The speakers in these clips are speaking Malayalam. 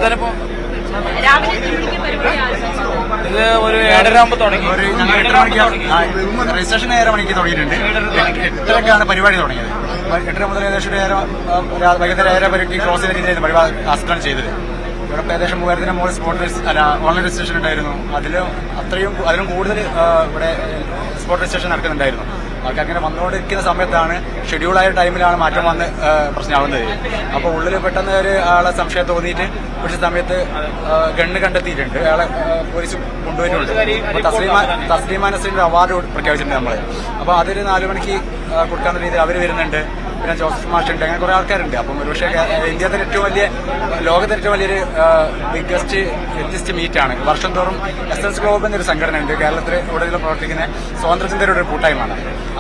തന്നെ ഇപ്പൊ ഇത് ഒരു 7:30 ആകുമ്പോൾ തുടങ്ങി. ഞങ്ങൾ 8 മണിക്ക് രജിസ്ട്രേഷൻ 7:30 മണിക്ക് തുടങ്ങിയിട്ടുണ്ട്. 8:30ക്കാണ് പരിപാടി തുടങ്ങിയത്. 8:30 മുതൽ ഏകദേശം വൈകുന്നേരം 7:30 വരെയ്ക്ക് ക്ലോസ് ചെയ്ത രീതിയിലായിരുന്നു പരിപാടി ആസൂത്രണം ചെയ്തത്. ഇവിടെ ഏകദേശം 3000 മുകളിൽ സ്പോട്ട് ഓൺലൈൻ രജിസ്ട്രേഷൻ ഉണ്ടായിരുന്നു. അതിലും കൂടുതൽ ഇവിടെ സ്പോട്ട് രജിസ്ട്രേഷൻ നടക്കുന്നുണ്ടായിരുന്നു. ആൾക്കാർ വന്നുകൊണ്ടിരിക്കുന്ന സമയത്താണ് ഷെഡ്യൂളായ ടൈമിലാണ് മാറ്റം വന്ന് പ്രശ്നമാവുന്നത്. അപ്പോൾ ഉള്ളിൽ പെട്ടെന്ന് ഒരു ആളെ സംശയം തോന്നിയിട്ട് കുറച്ച് സമയത്ത് ഗണ്ണ് കണ്ടെത്തിയിട്ടുണ്ട്. അയാളെ പോലീസ് കൊണ്ടുപോയിട്ടുണ്ട്. അപ്പോൾ തസ്ലീമ നസീറിന്റെ അവാർഡ് പ്രഖ്യാപിച്ചിട്ടുണ്ട് നമ്മൾ. അപ്പോൾ അതൊരു 4 മണിക്ക് കൊടുക്കാവുന്ന രീതിയിൽ അവർ വരുന്നുണ്ട്. പിന്നെ ജോസഫ് മാഷുണ്ട്. അങ്ങനെ കുറെ ആൾക്കാരുണ്ട്. അപ്പം ഒരുപക്ഷെ ഇന്ത്യയുടെ ലോകത്തിന്റെ ഏറ്റവും വലിയൊരു ബിഗ്ഗസ്റ്റ് എത്തിസ്റ്റ് മീറ്റാണ്. വർഷം തോറും എസൻസ് ഗ്ലോബ് എന്നൊരു സംഘടന ഉണ്ട്. കേരളത്തിൽ ഉടനീളം പ്രവർത്തിക്കുന്ന സ്വാതന്ത്ര്യചിന്തയുടെ ഒരു കൂട്ടായ്മയാണ്.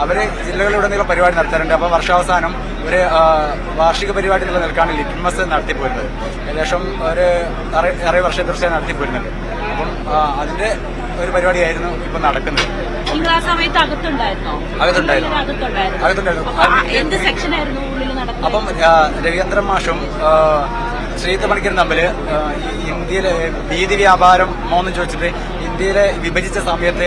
അവര് ജില്ലകളിലുടനീളം പരിപാടി നടത്താറുണ്ട്. അപ്പോൾ വർഷാവസാനം ഒരു വാർഷിക പരിപാടി എന്നുള്ള നിൽക്കാണ് ലിറ്റ്മസ് നടത്തിപ്പോരുന്നത്. ഏകദേശം ഒരു 6 വർഷം തീർച്ചയായും നടത്തിപ്പോരുന്നുണ്ട്. അപ്പം അതിന്റെ ഒരു പരിപാടിയായിരുന്നു ഇപ്പൊ നടക്കുന്നത്. അപ്പം രവീന്ദ്രൻ മാഷും ശ്രീജിത്ത് പണിക്കരും തമ്മിൽ ഇന്ത്യയിലെ ഭീതി വ്യാപാരം മോന്ന് ചോദിച്ചിട്ട് ഇന്ത്യയിലെ വിഭജിച്ച സമയത്ത്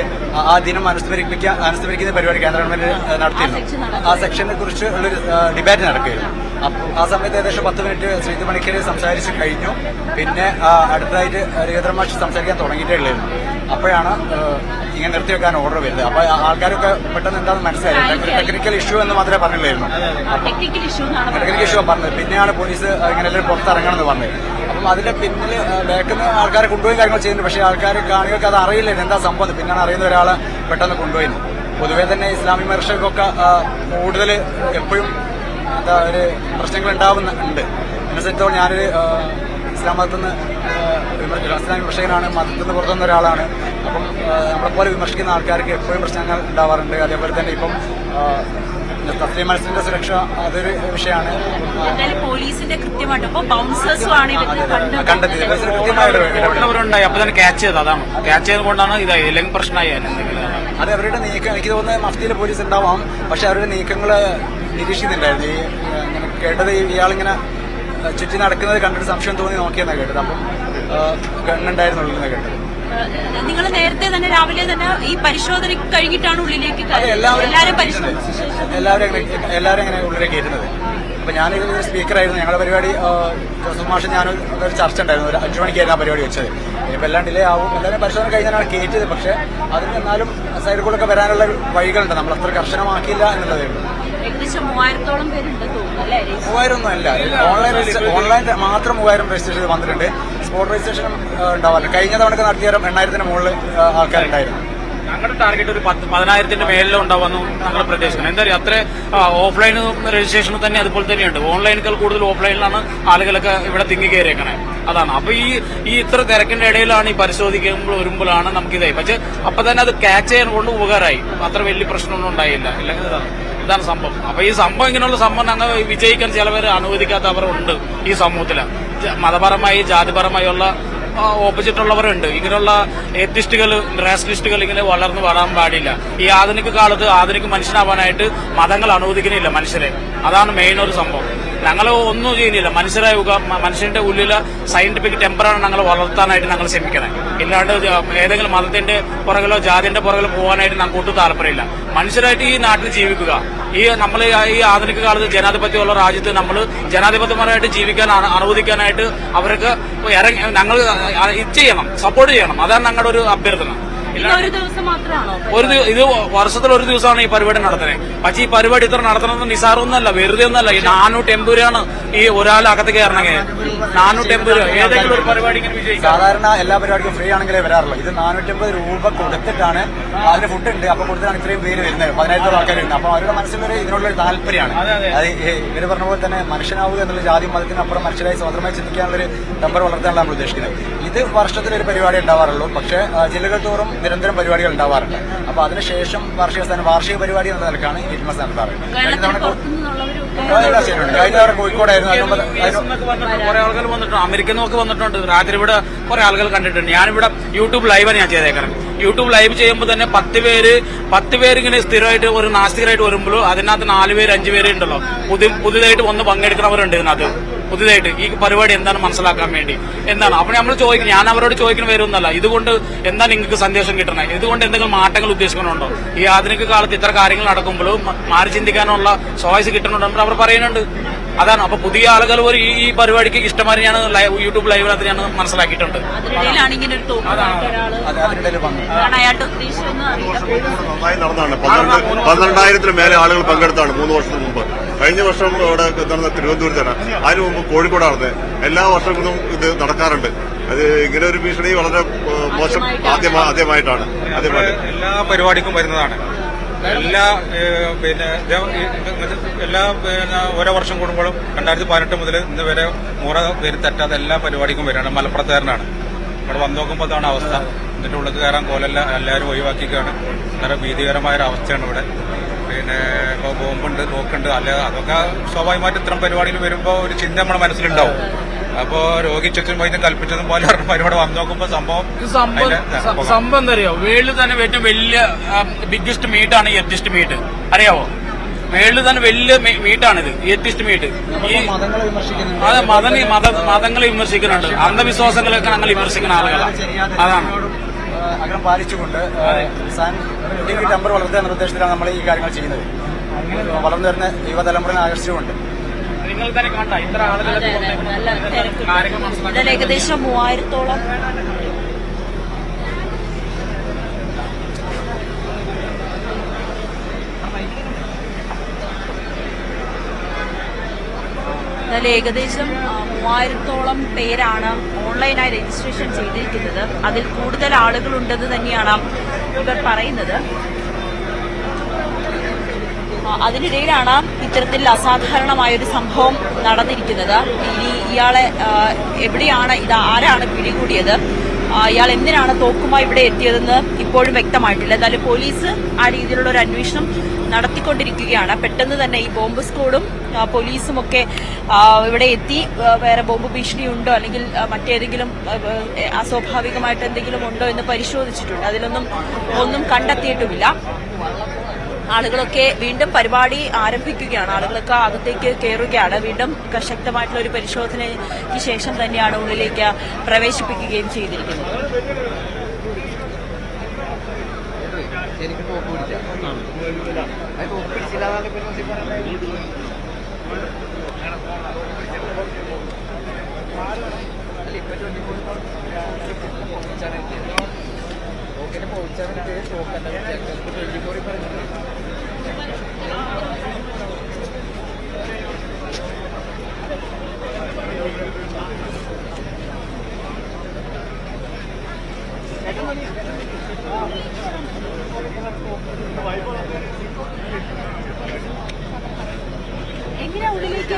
ആ ദിനം അനുസ്മരിക്കുന്ന പരിപാടി കേന്ദ്ര ഗവൺമെന്റ് നടത്തിയിരുന്നു. ആ സെക്ഷനെ കുറിച്ച് ഉള്ളൊരു ഡിബേറ്റ് നടക്കുകയായിരുന്നു. ആ സമയത്ത് ഏകദേശം 10 മിനിറ്റ് ശ്രീജിത്ത് പണിക്കർ സംസാരിച്ച് കഴിഞ്ഞു. പിന്നെ അടുത്തതായിട്ട് രവീന്ദ്രൻ മാഷ് സംസാരിക്കാൻ തുടങ്ങിയിട്ടേ ഉള്ളായിരുന്നു. അപ്പോഴാണ് ഇങ്ങനെ നിർത്തിവെക്കാൻ ഓർഡർ വരുന്നത്. അപ്പൊ ആൾക്കാരൊക്കെ പെട്ടെന്ന് എന്താണെന്ന് മനസ്സിലായി. ടെക്നിക്കൽ ഇഷ്യൂ എന്ന് മാത്രമേ പറഞ്ഞില്ലായിരുന്നു. ടെക്നിക്കൽ ഇഷ്യൂ പറഞ്ഞത്. പിന്നെയാണ് പോലീസ് ഇങ്ങനെ എല്ലാവരും പുറത്തിറങ്ങണമെന്ന് പറഞ്ഞത്. അപ്പം അതിന്റെ പിന്നിൽ ബാക്കിൽ ആൾക്കാരെ കൊണ്ടുപോയി കാര്യങ്ങൾ ചെയ്യുന്നു. പക്ഷേ ആൾക്കാർ കാണികൾക്ക് അത് അറിയില്ലായിരുന്നു എന്താ സംഭവം. പിന്നാണ് അറിയുന്ന ഒരാളെ പെട്ടെന്ന് കൊണ്ടുപോയിരുന്നു. പൊതുവെ തന്നെ ഇസ്ലാമിക വിമർശകർക്കൊക്കെ കൂടുതൽ എപ്പോഴും എന്താ ഒരു പ്രശ്നങ്ങൾ ഉണ്ടാവുന്നുണ്ട്. എന്നെ സംബന്ധിച്ചോളം ഞാനൊരു ഇസ്ലാം മതത്തിൽ ഇസ്ലാം വിമർശകനാണ്. മതത്തിൽ നിന്ന് പുറത്തുനിന്ന ഒരാളാണ്. അപ്പം നമ്മളെപ്പോലെ വിമർശിക്കുന്ന ആൾക്കാർക്ക് എപ്പോഴും പ്രശ്നങ്ങൾ ഉണ്ടാവാറുണ്ട്. അതേപോലെ തന്നെ ഇപ്പം തസ്ലീം മനസ്സിന്റെ സുരക്ഷ അതൊരു വിഷയമാണ്. പോലീസിന്റെ കൃത്യമായിട്ട് കണ്ടെത്തിയത് കൃത്യമായിട്ട് അപ്പൊ തന്നെ ക്യാച്ച് ചെയ്തത്. അതാണ് ക്യാച്ച് ചെയ്തുകൊണ്ടാണ് ഇതായി. അല്ലെങ്കിൽ പ്രശ്നമായി. അത് അവരുടെ നീക്കം എനിക്ക് തോന്നുന്നത് മഫ്തിയിലെ പോലീസ് ഉണ്ടാവാം. പക്ഷെ അവരുടെ നീക്കങ്ങൾ നിരീക്ഷിക്കുന്നുണ്ടായിരുന്നു. ഇങ്ങനെ കേട്ടത് ഇയാളിങ്ങനെ ചുറ്റി നടക്കുന്നത് കണ്ടിട്ട് സംശയം തോന്നി നോക്കിയെന്നാണ് കേട്ടത്. അപ്പം ഗണ്ണുണ്ടായിരുന്നുള്ളൂ എന്ന് കേട്ടത്. നിങ്ങൾ നേരത്തെ തന്നെ രാവിലെ തന്നെ ഈ പരിശോധന കഴിഞ്ഞിട്ടാണ് ഉള്ളിലേക്ക് എല്ലാവരും അങ്ങനെ ഉള്ളിലേക്ക് കയറ്റുന്നത്. അപ്പൊ ഞാനൊരു സ്പീക്കറായിരുന്നു. ഞങ്ങളുടെ പരിപാടി ജോസഫ് മാഷ് ഞാനൊരു ചർച്ച ഉണ്ടായിരുന്നു. ഒരു 5 മണിക്കായിരുന്നു ആ പരിപാടി വെച്ചത്. ഇനിയിപ്പോൾ എല്ലാം ഡിലേ ആവും. എല്ലാവരും പരിശോധന കഴിഞ്ഞാണ് കയറ്റിയത്. പക്ഷെ അതിന് എന്നാലും സൈഡിൽ കൂടെ ഒക്കെ വരാനുള്ള വഴികളുണ്ട്. നമ്മൾ അത്ര കർശനമാക്കിയില്ല എന്നുള്ളതേ ഉള്ളൂ. ഏകദേശം 3000-ഓളം പേരുണ്ട് തോന്നുന്നു അല്ലേ? 3000 ഒന്നും അല്ല. ഓൺലൈൻ മാത്രം 3000 രജിസ്റ്റർ ചെയ്ത് വന്നിട്ടുണ്ട്. സ്പോട്ട് രജിസ്ട്രേഷനും ഉണ്ടാവാറുണ്ട്. കഴിഞ്ഞ തവണ നടത്തിയ 8000-ന് മുകളിൽ ആൾക്കാരുണ്ടായിരുന്നു. ഞങ്ങളുടെ ടാർഗറ്റ് ഒരു 10,000-ന്റെ മേലിലും ഉണ്ടാവുമെന്ന് ഞങ്ങൾ പ്രതീക്ഷിക്കുന്നത്. എന്താ പറയുക, അത്ര ഓഫ്ലൈൻ രജിസ്ട്രേഷൻ തന്നെ അതുപോലെ തന്നെയുണ്ട്. ഓൺലൈനേക്കാൾ കൂടുതൽ ഓഫ്ലൈനിലാണ് ആളുകളൊക്കെ ഇവിടെ തിങ്ങി കയറിയേക്കണേ. അതാണ്. അപ്പൊ ഈ ഇത്ര തിരക്കിന്റെ ഇടയിലാണ് ഈ പരിശോധിക്കുമ്പോൾ വരുമ്പോഴാണ് നമുക്കിതായി. പക്ഷെ അപ്പൊ തന്നെ അത് ക്യാച്ച് ചെയ്യാൻ കൊണ്ട് ഉപകാരമായി. അത്ര വലിയ പ്രശ്നമൊന്നും ഉണ്ടായില്ല. ഇല്ലെങ്കിൽ ഇതാണ് സംഭവം. അപ്പൊ ഈ സംഭവം ഇങ്ങനെയുള്ള സംഭവം ഞങ്ങൾ വിജയിക്കാൻ ചിലവരെ അനുവദിക്കാത്തവരുണ്ട് ഈ സമൂഹത്തില്. മതപരമായി ജാതിപരമായുള്ള ഓപ്പോസിറ്റ് ഉള്ളവരുണ്ട്. ഇങ്ങനെയുള്ള എത്തിസ്റ്റുകൾ റാഷണലിസ്റ്റുകൾ ഇങ്ങനെ വളർന്നു വരാൻ പാടില്ല. ഈ ആധുനിക കാലത്ത് ആധുനിക മനുഷ്യനാവാനായിട്ട് മതങ്ങൾ അനുവദിക്കുന്നില്ല മനുഷ്യരെ. അതാണ് മെയിൻ ഒരു സംഭവം. ഞങ്ങൾ ഒന്നും ചെയ്യുന്നില്ല. മനുഷ്യന്റെ ഉള്ളിലെ സയന്റിഫിക് ടെമ്പറാണ് ഞങ്ങൾ വളർത്താനായിട്ട് ഞങ്ങൾ ശ്രമിക്കണേ. ഇല്ലാണ്ട് ഏതെങ്കിലും മതത്തിന്റെ പുറകിലോ ജാതിന്റെ പുറകിലോ പോകാനായിട്ട് ഞങ്ങൾക്ക് ഒട്ടും താല്പര്യമില്ല. മനുഷ്യരായിട്ട് ഈ നാട്ടിൽ ജീവിക്കുക. നമ്മൾ ഈ ആധുനിക കാലത്ത് ജനാധിപത്യമുള്ള രാജ്യത്ത് നമ്മൾ ജനാധിപത്യപരമായിട്ട് ജീവിക്കാൻ അനുവദിക്കാനായിട്ട് അവർക്ക് ഞങ്ങൾ ചെയ്യണം, സപ്പോർട്ട് ചെയ്യണം. അതാണ് ഞങ്ങളുടെ ഒരു അഭ്യർത്ഥന. ഇത് വർഷത്തിൽ ഒരു ദിവസമാണ് ഈ പരിപാടി നടത്തുന്നത്. പക്ഷേ ഈ പരിപാടി ഇത്ര നടത്തണമെന്ന് നിസാറൊന്നല്ല, വെറുതെ ഒന്നല്ല. ഈ 480 രൂപയാണ് ഈ ഒരാൾ അകത്ത് കയറണമെങ്കിൽ. 480 രൂപ ഏതെങ്കിലും ഒരു പരിപാടി ഇങ്ങനെ വിജയിക്കും. സാധാരണ എല്ലാ പരിപാടിക്കും ഫ്രീ ആണെങ്കിലേ വരാറുള്ളൂ. ഇത് 480 രൂപ കൊടുത്തിട്ടാണ്. അതിന് ഫുഡ് ഉണ്ട്. അപ്പൊ കൊടുത്തിട്ടാണ് ഇത്രയും പേര് വരുന്നത്. 10,000 ആൾക്കാർ വരുന്നത്. അപ്പൊ അവരുടെ മനസ്സിലൊരു ഇതിനുള്ള താല്പര്യമാണ്. അത് ഇവര് പറഞ്ഞ പോലെ തന്നെ മനുഷ്യനാവുക എന്നുള്ള ജാതി മതത്തിനപ്പുറം മനുഷ്യരായി സ്വതന്ത്രമായി ചിന്തിക്കാനുള്ളൊരു നമ്പർ വളർത്താനാണ് നമ്മൾ ഉദ്ദേശിക്കുന്നത്. ഇത് വർഷത്തിലൊരു പരിപാടി ഉണ്ടാവാറുള്ളൂ. പക്ഷേ ജില്ലകൾ തോറും നിരന്തരം പരിപാടികൾ ഉണ്ടാവാറുണ്ട്. അപ്പൊ അതിനുശേഷം വാർഷിക പരിപാടി എന്ന നിലക്കാണ് ലിറ്റ്മസ് നടത്താറ്. കഴിഞ്ഞ തവണ കോഴിക്കോടായിരുന്നു. കുറെ ആളുകൾ വന്നിട്ടുണ്ട്. അമേരിക്കയിൽ നിന്നൊക്കെ വന്നിട്ടുണ്ട്. രാത്രി ഇവിടെ കുറെ ആളുകൾ കണ്ടിട്ടുണ്ട്. ഞാനിവിടെ യൂട്യൂബ് ലൈവാണ് ഞാൻ ചെയ്തേക്കണം. യൂട്യൂബ് ലൈവ് ചെയ്യുമ്പോൾ തന്നെ 10 പേര് ഇങ്ങനെ സ്ഥിരമായിട്ട് ഒരു നാസ്തികരായിട്ട് വരുമ്പോൾ അതിനകത്ത് 4 പേര് 5 പേര് ഉണ്ടല്ലോ പുതിയതായിട്ട് വന്ന് പങ്കെടുക്കുന്നവരുണ്ട് ഇതിനകത്ത്. പുതിയതായിട്ട് ഈ പരിപാടി എന്താണ് മനസ്സിലാക്കാൻ വേണ്ടി എന്താണ്. അപ്പോൾ നമ്മൾ ചോദിക്കും, ഞാൻ അവരോട് ചോദിക്കുന്ന വരുന്നല്ല, ഇതുകൊണ്ട് എന്താ നിങ്ങൾക്ക് സന്ദേശം കിട്ടണേ, ഇതുകൊണ്ട് എന്തെങ്കിലും മാറ്റങ്ങൾ ഉദ്ദേശിക്കണുണ്ടോ, ഈ ആധുനിക കാലത്ത് ഇത്ര കാര്യങ്ങൾ നടക്കുമ്പോൾ മാറി ചിന്തിക്കാനുള്ള ചോയ്സ് കിട്ടുന്നുണ്ടെന്ന് അവർ പറയുന്നുണ്ട്. അതാണ്. അപ്പൊ പുതിയ ആളുകൾ ഒരു ഈ പരിപാടിക്ക് ഇഷ്ടമാതിരി ഞാൻ യൂട്യൂബ് ലൈവിനകത്ത് ഞാൻ മനസ്സിലാക്കിയിട്ടുണ്ട്. അതിനിടയിലാണ് ഇങ്ങനെ ഒരു തോക്കുമായിട്ട് ഒരാള് അതാണ് അയാളുടെ ഉദ്ദേശിച്ചതെന്ന് അറിയില്ല. നന്നായി നടന്നാണ്. 12,000 മേലെ ആളുകൾ പങ്കെടുത്താണ് 3 വർഷത്തിന് മുമ്പ്. കഴിഞ്ഞ വർഷം ഇവിടെ നടന്ന തിരുവനന്തപുരത്താണ്, അതിനു മുമ്പ് കോഴിക്കോട് നടന്നത്. എല്ലാ വർഷങ്ങളും ഇത് നടക്കാറുണ്ട്. അത് ഇങ്ങനെ ഒരു ഭീഷണി വളരെ മോശം ആദ്യമായിട്ടാണ്. എല്ലാ പരിപാടിക്കും വരുന്നതാണ്. എല്ലാ ഓരോ വർഷം കൂടുമ്പോഴും 2018 മുതൽ ഇന്ന് വരെ മുറ പേര് തെറ്റാതെ എല്ലാ പരിപാടിക്കും വരികയാണ്. മലപ്പുറത്തുകാരനാണ്. ഇവിടെ വന്നു നോക്കുമ്പോൾ അതാണ് അവസ്ഥ. എന്നിട്ട് ഉള്ളിൽ കയറാൻ കോലല്ല, എല്ലാവരും ഒഴിവാക്കിക്കാണ്. വളരെ ഭീതികരമായൊരു അവസ്ഥയാണ് ഇവിടെ. ഇപ്പോൾ ബോംബുണ്ട്, തോക്കുണ്ട്, അല്ല അതൊക്കെ സ്വാഭാവികമായിട്ട് ഇത്തരം പരിപാടിയിൽ വരുമ്പോൾ ഒരു ചിന്ത നമ്മുടെ മനസ്സിലുണ്ടാവും. അപ്പോ രോഗി ചുറ്റും വൈദ്യം കൽപ്പിച്ചതും പോലെ പരിപാടി വന്നു നോക്കുമ്പോൾ സംഭവം എന്താ അറിയോ, വേൾഡിൽ തന്നെ ഏറ്റവും വലിയ ബിഗ്ഗസ്റ്റ് മീറ്റാണ് ഈ എത്തിസ്റ്റ് മീറ്റ്. അറിയാവോ, വേൾഡിൽ തന്നെ വലിയ മീറ്റാണിത്, എത്തിസ്റ്റ് മീറ്റ്. ഈ അതെ, മതങ്ങളെ വിമർശിക്കുന്നുണ്ട്, അന്ധവിശ്വാസങ്ങളൊക്കെ ഞങ്ങൾ വിമർശിക്കുന്ന ആളുകളാണ്. അതാണ് അങ്ങനെ പാലിച്ചുകൊണ്ട് ടെമ്പർ വളർത്തുക എന്ന ഉദ്ദേശത്തിലാണ് നമ്മൾ ഈ കാര്യങ്ങൾ ചെയ്യുന്നത്. വളർന്നു വരുന്ന യുവതലമുറയെ ആകർഷിച്ചുകൊണ്ട് നിങ്ങൾ തന്നെ കണ്ട ഇത്ര ആളുകളൊക്കെ കാര്യങ്ങൾ മനസ്സിലാക്കി. ഏകദേശം 3000-ഓളം ഏകദേശം 3000-ഓളം പേരാണ് ഓൺലൈനായി രജിസ്ട്രേഷൻ ചെയ്തിരിക്കുന്നത്. അതിൽ കൂടുതൽ ആളുകളുണ്ടെന്ന് തന്നെയാണ് ഇവർ പറയുന്നത്. അതിനിടയിലാണ് ഇത്തരത്തിൽ അസാധാരണമായൊരു സംഭവം നടന്നിരിക്കുന്നത്. ഇനി ഇയാളെ എവിടെയാണ്, ആരാണ് പിടികൂടിയത്, ഇയാൾ എന്തിനാണ് തോക്കുമായി ഇവിടെ എത്തിയതെന്ന് ഇപ്പോഴും വ്യക്തമായിട്ടില്ല. എന്തായാലും പോലീസ് ആ രീതിയിലുള്ള ഒരു അന്വേഷണം നടത്തിക്കൊണ്ടിരിക്കുകയാണ്. പെട്ടെന്ന് തന്നെ ഈ ബോംബ് സ്ക്വാഡും പോലീസും ഒക്കെ ഇവിടെ എത്തി വേറെ ബോംബ് ഭീഷണി ഉണ്ടോ അല്ലെങ്കിൽ മറ്റേതെങ്കിലും അസ്വാഭാവികമായിട്ട് എന്തെങ്കിലും ഉണ്ടോ എന്ന് പരിശോധിച്ചിട്ടുണ്ട്. ഒന്നും കണ്ടെത്തിയിട്ടുമില്ല. ആളുകളൊക്കെ വീണ്ടും പരിപാടി ആരംഭിക്കുകയാണ്. ആളുകളൊക്കെ അകത്തേക്ക് കയറുകയാണ്. വീണ്ടും ശക്തമായിട്ടുള്ള ഒരു പരിശോധനയ്ക്ക് ശേഷം തന്നെയാണ് ഉള്ളിലേക്ക് പ്രവേശിപ്പിക്കുകയും ചെയ്തിരിക്കുന്നത്. എങ്ങനെയാ ഉള്ളിലേക്ക്